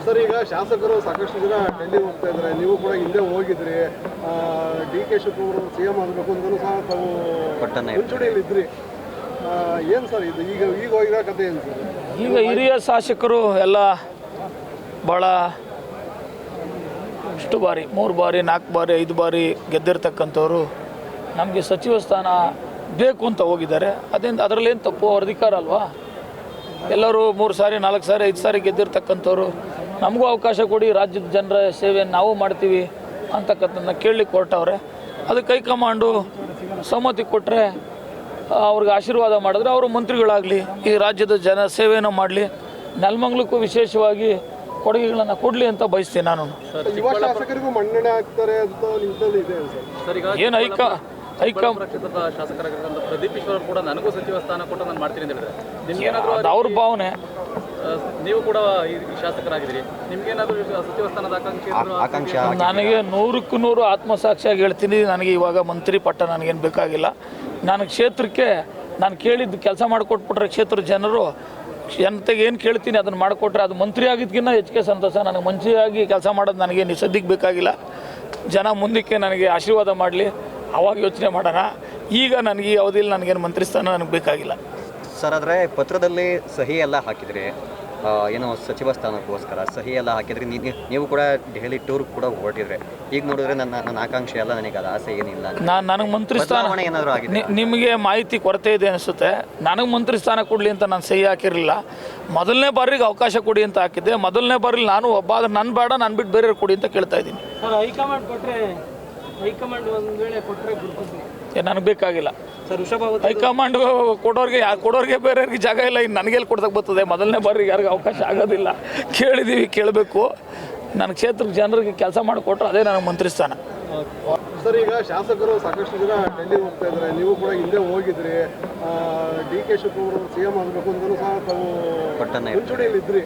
Sir, ಈಗ ಶಾಸಕರು ಸಾಕಷ್ಟು ಜನ ಡೆಲ್ಲಿ ಹೋಗ್ತಾ ಇದ್ದಾರೆ, ನೀವು ಕೂಡ ಹಿಂದೆ ಹೋಗಿದ್ರಿ. ಡಿ.ಕೆ. ಶಿವಕುಮಾರ್ CM ಆಗಬೇಕು ಅಂತಲೂ ಸಹ ತಾವು ಮುಂಚೂಣಿಯಲ್ಲಿ ಇದ್ರಿ. ಏನು ಸರ್ ಇದು ಈಗ ಹೋಗಿರೋ ಕಥೆ ಏನು ಸರ್? ಈಗ ಹಿರಿಯ ಶಾಸಕರು ಎಲ್ಲ ಭಾಳ ಇಷ್ಟು ಬಾರಿ 3 ಬಾರಿ 4 ಬಾರಿ 5 ಬಾರಿ ಗೆದ್ದಿರ್ತಕ್ಕಂಥವ್ರು ನಮಗೆ ಸಚಿವ ಸ್ಥಾನ ಬೇಕು ಅಂತ ಹೋಗಿದ್ದಾರೆ. ಅದರಲ್ಲೇನು ತಪ್ಪು, ಅವ್ರ ಅಧಿಕಾರ ಅಲ್ವಾ? ಎಲ್ಲರೂ 3 ಸಾರಿ 4 ಸಾರಿ 5 ಸಾರಿ ಗೆದ್ದಿರ್ತಕ್ಕಂಥವ್ರು ನಮಗೂ ಅವಕಾಶ ಕೊಡಿ, ರಾಜ್ಯದ ಜನರ ಸೇವೆಯನ್ನು ನಾವು ಮಾಡ್ತೀವಿ ಅಂತಕ್ಕಂಥದ್ದನ್ನ ಕೇಳಲಿಕ್ಕೆ ಹೊರಟವ್ರೆ. ಅದಕ್ಕೆ ಹೈಕಮಾಂಡು ಸಮ್ಮತಿ ಕೊಟ್ಟರೆ, ಅವ್ರಿಗೆ ಆಶೀರ್ವಾದ ಮಾಡಿದ್ರೆ ಅವರು ಮಂತ್ರಿಗಳಾಗಲಿ, ಈ ರಾಜ್ಯದ ಜನ ಸೇವೆಯನ್ನು ಮಾಡಲಿ, ನೆಲಮಂಗಲಕ್ಕೂ ವಿಶೇಷವಾಗಿ ಕೊಡುಗೆಗಳನ್ನು ಕೊಡಲಿ ಅಂತ ಬಯಸ್ತೀನಿ ನಾನು. ಯುವ ಶಾಸಕರಿಗೂ ಮನ್ನಣೆ ಆಗ್ತಾರೆ ಅಂತ ನಿಮ್ಮಲ್ಲಿ ಇದೆ ಸರ್? ಏನು ಶಾಸಕರಾಗಿರ್ತಕ್ಕಂಥ ಪ್ರದೀಪ್ ಈಶ್ವರ್ ಕೂಡ ನನಗೂ ಸಚಿವ ಸ್ಥಾನ ಕೊಟ್ಟು ನಾನು ಮಾಡ್ತೀನಿ ಅಂತ ಹೇಳಿದ್ರೆ, ಅದು ಅವ್ರ ಭಾವನೆ. ನೀವು ಕೂಡ ಶಾಸಕರಾಗಿದ್ದೀರಿ, ನಿಮ್ಗೇನಾದರೂ ಸಚಿವ ಸ್ಥಾನದ ಆಕಾಂಕ್ಷೆ? ನನಗೆ 100ಕ್ಕೆ 100 ಆತ್ಮಸಾಕ್ಷಿಯಾಗಿ ಹೇಳ್ತೀನಿ, ನನಗೆ ಇವಾಗ ಮಂತ್ರಿ ಪಟ್ಟ ನನಗೇನು ಬೇಕಾಗಿಲ್ಲ. ನಾನು ಕ್ಷೇತ್ರಕ್ಕೆ ನಾನು ಕೇಳಿದ್ದು ಕೆಲಸ ಮಾಡಿಕೊಟ್ಬಿಟ್ರೆ ಕ್ಷೇತ್ರ ಜನರು ಜನತೆಗೆ ಏನು ಕೇಳ್ತೀನಿ ಅದನ್ನು ಮಾಡಿಕೊಟ್ರೆ ಅದು ಮಂತ್ರಿ ಆಗಿದ್ದಕ್ಕಿಂತ ಹೆಚ್ಚಿಗೆ ಸಂತೋಷ. ನನಗೆ ಮಂತ್ರಿಯಾಗಿ ಕೆಲಸ ಮಾಡೋದು ನನಗೆ ಸದ್ಯಕ್ಕೆ ಬೇಕಾಗಿಲ್ಲ. ಜನ ಮುಂದಕ್ಕೆ ನನಗೆ ಆಶೀರ್ವಾದ ಮಾಡಲಿ, ಆವಾಗ ಯೋಚನೆ ಮಾಡೋಣ. ಈಗ ನನಗೆ ಈ ಅವಧಿಯಲ್ಲಿ ನನಗೇನು ಮಂತ್ರಿ ಸ್ಥಾನ ನನಗೆ ಬೇಕಾಗಿಲ್ಲ ಸರ್. ಆದರೆ ಪತ್ರದಲ್ಲಿ ಸಹಿ ಎಲ್ಲ ಹಾಕಿದ್ರಿ, ಏನೋ ಸಚಿವ ಸ್ಥಾನಕ್ಕೋಸ್ಕರ ಸಹಿ ಎಲ್ಲ ಹಾಕಿದ್ರಿ. ನೀವು ಕೂಡ ದೆಹಲಿ ಟೂರ್ ಕೂಡ ಹೊರಟಿದ್ರೆ, ಈಗ ನೋಡಿದ್ರೆ ನನ್ನ ಆಕಾಂಕ್ಷೆ ಎಲ್ಲ ನನಗೆ ಅದು ಆಸೆ ಏನಿಲ್ಲ. ನನಗೆ ಮಂತ್ರಿ ಸ್ಥಾನ ಏನಾದರೂ ಆಗಿದೆ? ನಿಮಗೆ ಮಾಹಿತಿ ಕೊರತೆ ಇದೆ ಅನಿಸುತ್ತೆ. ನನಗೆ ಮಂತ್ರಿ ಸ್ಥಾನ ಕೊಡಲಿ ಅಂತ ನಾನು ಸಹಿ ಹಾಕಿರಲಿಲ್ಲ. ಮೊದಲನೇ ಬಾರಿಗೆ ಅವಕಾಶ ಕೊಡಿ ಅಂತ ಹಾಕಿದ್ದೆ. ಮೊದಲನೇ ಬಾರಿಗೆ ನಾನು ಒಬ್ಬ, ಆದರೆ ನನ್ನ ಬೇಡ, ನಾನು ಬಿಟ್ಟು ಬೇರೆಯವ್ರು ಕೊಡಿ ಅಂತ ಕೇಳ್ತಾ ಇದ್ದೀನಿ. ಹೈಕಮಾಂಡ್ ಒಂದು ವೇಳೆ ಕೊಟ್ಟರೆ ನನಗೆ ಬೇಕಾಗಿಲ್ಲ ಸರ್. ಹೈಕಮಾಂಡ್ ಕೊಡೋರಿಗೆ ಬೇರೆಯವ್ರಿಗೆ ಜಾಗ ಇಲ್ಲ. ಇನ್ನು ನನಗೆಲ್ಲಿ ಕೊಡ್ತಕ್ಕೆ ಬರ್ತದೆ? ಮೊದಲನೇ ಬಾರಿಗೆ ಯಾರಿಗೂ ಅವಕಾಶ ಆಗೋದಿಲ್ಲ. ಕೇಳಿದ್ದೀವಿ, ಕೇಳಬೇಕು. ನನ್ನ ಕ್ಷೇತ್ರದ ಜನರಿಗೆ ಕೆಲಸ ಮಾಡಿಕೊಟ್ರೆ ಅದೇ ನನಗೆ ಮಂತ್ರಿ ಸ್ಥಾನ. ಸರ್, ಈಗ ಶಾಸಕರು ಸಾಕಷ್ಟು ಜನ ಡೆಲ್ಲಿ ಹೋಗ್ತಾ ಇದ್ದಾರೆ, ನೀವು ಕೂಡ ಹಿಂದೆ ಹೋಗಿದ್ರಿ. ಡಿ.ಕೆ. ಶಿವಕುಮಾರ್ CM ಆಗಬೇಕು ಅಂತಲೂ ಸಹ ತಾವು ಮುಂಚೂಣಿಯಲ್ಲಿ ಇದ್ರಿ.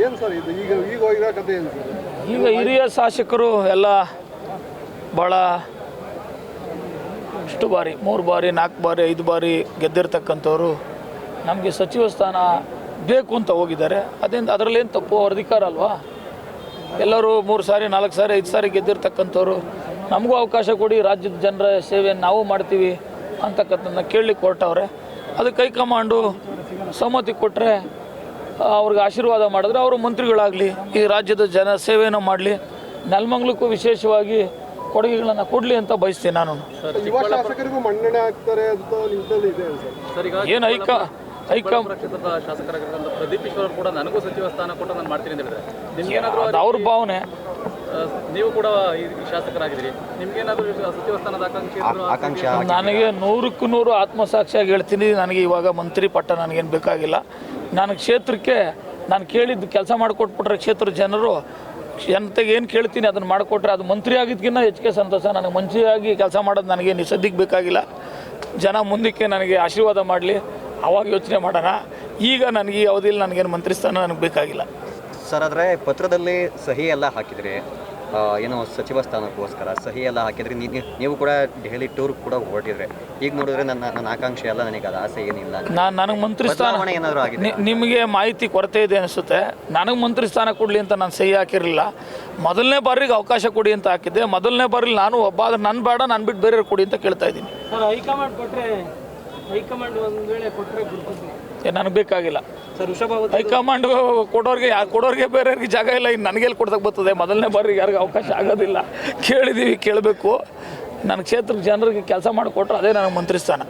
ಏನು ಸರ್ ಇದು ಈಗ ಹೋಗಿರೋ ಕಥೆ ಏನು ಸರ್? ಈಗ ಹಿರಿಯ ಶಾಸಕರು ಎಲ್ಲ ಭಾಳ ಇಷ್ಟು ಬಾರಿ 3 ಬಾರಿ 4 ಬಾರಿ 5 ಬಾರಿ ಗೆದ್ದಿರ್ತಕ್ಕಂಥವ್ರು ನಮಗೆ ಸಚಿವ ಸ್ಥಾನ ಬೇಕು ಅಂತ ಹೋಗಿದ್ದಾರೆ. ಅದರಲ್ಲೇನು ತಪ್ಪು, ಅವ್ರ ಅಧಿಕಾರ ಅಲ್ವಾ? ಎಲ್ಲರೂ 3 ಸಾರಿ 4 ಸಾರಿ 5 ಸಾರಿ ಗೆದ್ದಿರ್ತಕ್ಕಂಥವ್ರು ನಮಗೂ ಅವಕಾಶ ಕೊಡಿ, ರಾಜ್ಯದ ಜನರ ಸೇವೆಯನ್ನು ನಾವು ಮಾಡ್ತೀವಿ ಅಂತಕ್ಕಂಥದ್ದನ್ನ ಕೇಳಲಿಕ್ಕೆ ಹೊರಟವ್ರೆ. ಅದಕ್ಕೆ ಹೈಕಮಾಂಡು ಸಮ್ಮತಿ ಕೊಟ್ಟರೆ, ಅವ್ರಿಗೆ ಆಶೀರ್ವಾದ ಮಾಡಿದ್ರೆ ಅವರು ಮಂತ್ರಿಗಳಾಗಲಿ, ಈ ರಾಜ್ಯದ ಜನ ಸೇವೆಯನ್ನು ಮಾಡಲಿ, ನೆಲಮಂಗಲಕ್ಕೂ ವಿಶೇಷವಾಗಿ ಕೊಡುಗೆಗಳನ್ನು ಕೊಡಲಿ ಅಂತ ಬಯಸ್ತೀನಿ ನಾನು. ಯುವ ಶಾಸಕರಿಗೂ ಮನ್ನಣೆ ಆಗ್ತಾರೆ ಅಂತ ನಿಮ್ಮಲ್ಲಿ ಇದೆ ಸರ್? ಏನು ಕ್ಷೇತ್ರದ ಶಾಸಕರಾಗಿರ್ತಕ್ಕಂಥ ಪ್ರದೀಪ್ ಈಶ್ವರ್ ಕೂಡ ನನಗೂ ಸಚಿವ ಸ್ಥಾನ ಕೊಟ್ಟು ನಾನು ಮಾಡ್ತೀನಿ ಅಂತ ಹೇಳಿದ್ರೆ, ನಿಮ್ಗೇನಾದರೂ ಅದು ಅವ್ರ ಭಾವನೆ. ನೀವು ಕೂಡ ಶಾಸಕರಾಗಿದ್ದೀರಿ, ನಿಮ್ಗೇನಾದರೂ ಸಚಿವ ಸ್ಥಾನದ ಆಕಾಂಕ್ಷೆ? ನನಗೆ 100ಕ್ಕೆ 100 ಆತ್ಮಸಾಕ್ಷಿಯಾಗಿ ಹೇಳ್ತೀನಿ, ನನಗೆ ಇವಾಗ ಮಂತ್ರಿ ಪಟ್ಟ ನನಗೇನು ಬೇಕಾಗಿಲ್ಲ. ನಾನು ಕ್ಷೇತ್ರಕ್ಕೆ ನಾನು ಕೇಳಿದ್ದು ಕೆಲಸ ಮಾಡಿಕೊಟ್ಬಿಟ್ರೆ ಕ್ಷೇತ್ರ ಜನರು ಜನತೆಗೆ ಏನು ಕೇಳ್ತೀನಿ ಅದನ್ನು ಮಾಡಿಕೊಟ್ರೆ ಅದು ಮಂತ್ರಿ ಆಗಿದ್ದಕ್ಕಿಂತ ಹೆಚ್ಚಿಗೆ ಸಂತೋಷ. ನನಗೆ ಮಂತ್ರಿಯಾಗಿ ಕೆಲಸ ಮಾಡೋದು ನನಗೆ ಸದ್ಯಕ್ಕೆ ಬೇಕಾಗಿಲ್ಲ. ಜನ ಮುಂದಕ್ಕೆ ನನಗೆ ಆಶೀರ್ವಾದ ಮಾಡಲಿ, ಆವಾಗ ಯೋಚನೆ ಮಾಡೋಣ. ಈಗ ನನಗೆ ಈ ಅವಧಿಯಲ್ಲಿ ನನಗೇನು ಮಂತ್ರಿ ಸ್ಥಾನ ನನಗೆ ಬೇಕಾಗಿಲ್ಲ ಸರ್. ಆದರೆ ಪತ್ರದಲ್ಲಿ ಸಹಿ ಎಲ್ಲ ಹಾಕಿದ್ರಿ, ಏನೋ ಸಚಿವ ಸ್ಥಾನಕ್ಕೋಸ್ಕರ ಸಹಿ ಎಲ್ಲ ಹಾಕಿದ್ರಿ. ನೀವು ಕೂಡ ದೆಹಲಿ ಟೂರ್ ಕೂಡ ಹೊರಟಿದ್ರೆ, ಈಗ ನೋಡಿದ್ರೆ ನನ್ನ ಆಕಾಂಕ್ಷೆ ಎಲ್ಲ ನನಗೆ ಅದು ಆಸೆ ಏನಿಲ್ಲ. ನನಗೆ ಮಂತ್ರಿ ಸ್ಥಾನ ಏನಾದರೂ ಆಗಿದೆ? ನಿಮಗೆ ಮಾಹಿತಿ ಕೊರತೆ ಇದೆ ಅನಿಸುತ್ತೆ. ನನಗೆ ಮಂತ್ರಿ ಸ್ಥಾನ ಕೊಡಲಿ ಅಂತ ನಾನು ಸಹಿ ಹಾಕಿರಲಿಲ್ಲ. ಮೊದಲನೇ ಬಾರಿಗೆ ಅವಕಾಶ ಕೊಡಿ ಅಂತ ಹಾಕಿದ್ದೆ. ಮೊದಲನೇ ಬಾರಿಗೆ ನಾನು ಒಬ್ಬ, ಆದರೆ ನನ್ನ ಬೇಡ, ನಾನು ಬಿಟ್ಟು ಬೇರೆಯವ್ರು ಕೊಡಿ ಅಂತ ಕೇಳ್ತಾ ಇದ್ದೀನಿ. ಹೈಕಮಾಂಡ್ ಒಂದು ವೇಳೆ ಕೊಟ್ಟರೆ ನನಗೆ ಬೇಕಾಗಿಲ್ಲ ಸರ್. ಹೈಕಮಾಂಡ್ ಕೊಡೋರಿಗೆ ಬೇರೆಯವ್ರಿಗೆ ಜಾಗ ಇಲ್ಲ. ಇನ್ನು ನನಗೆಲ್ಲಿ ಕೊಡ್ತಕ್ಕೆ ಬರ್ತದೆ? ಮೊದಲನೇ ಬಾರಿಗೆ ಯಾರಿಗೂ ಅವಕಾಶ ಆಗೋದಿಲ್ಲ. ಕೇಳಿದ್ದೀವಿ, ಕೇಳಬೇಕು. ನನ್ನ ಕ್ಷೇತ್ರದ ಜನರಿಗೆ ಕೆಲಸ ಮಾಡಿಕೊಟ್ರೆ ಅದೇ ನನಗೆ ಮಂತ್ರಿ ಸ್ಥಾನ.